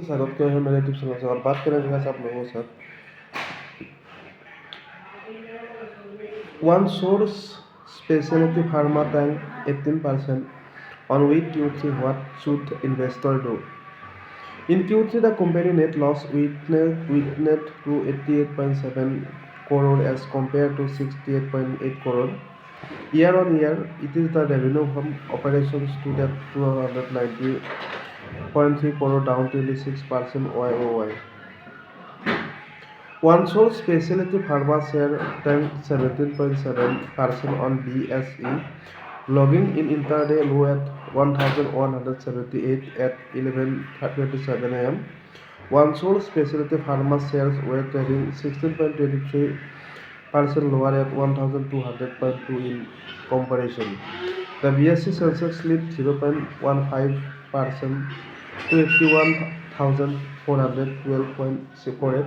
स्वागत है मेरे टिप्स चैनल से और बात करेंगे आज आप लोगों के साथ OneSource Specialty Pharma tank 18% on week Q3. What should investor do? In Q3, the company net loss witnessed to 88.7 crore as compared to 68.8 crore. Year on year, it is the revenue from operations to that 290.3 crore, down 26% YoY. OneSource Specialty Pharma share tanked 17.7% on BSE, logging in intraday low at 1,178 at 11:27 am. OneSource Specialty Pharma shares were trading 16.23% lower at 1,200.2 in comparison. The BSE Sensex slipped 0.15% to 81,412.48.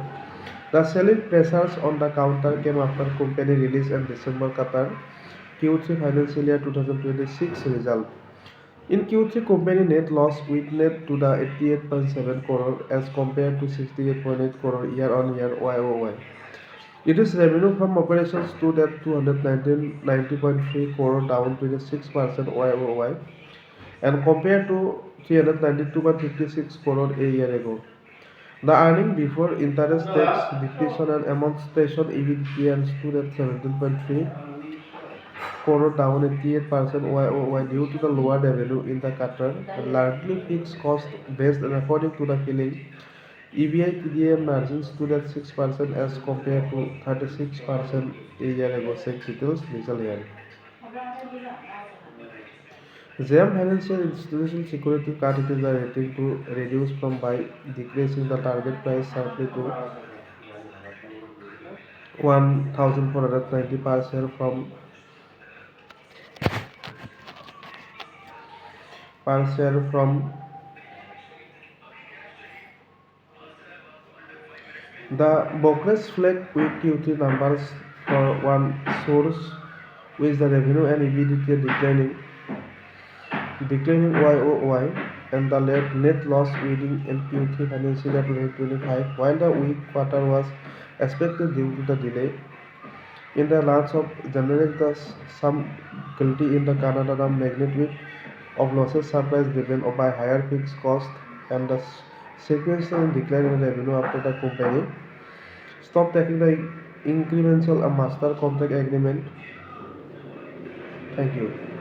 The selling pressures on the counter came after company release and December Qatar Q3 financial year 2026 result. In Q3, company net loss witnessed to the 88.7 crore as compared to 68.8 crore year on year YoY. It is revenue from operations stood at 290.3 crore, down 26% YoY, and compared to 392.56 crore a year ago. The earning before interest, tax, depreciation and amortization EBITDA stood at 17.3 crore, down 88% YoY due to the lower revenue in the quarter and largely fixed cost based, and according to the filing, EBITDA margins stood at 6% as compared to 36% a year ago. Sex details result here. JM Financial Institutional Security cut it is the rating to reduce from by decreasing the target price sharply to 1,490 per share from the brokerage flag with Q3 numbers for OneSource, with the revenue and EBITDA declining YoY, and the net loss reading in Q3 financial year 2025, while the weak quarter was expected due to the delay in the launch of generic. Some guilty in the Canada, the magnitude of losses surprise driven by higher fixed cost and the sequential decline in revenue after the company stopped taking the incremental master contract agreement. Thank you.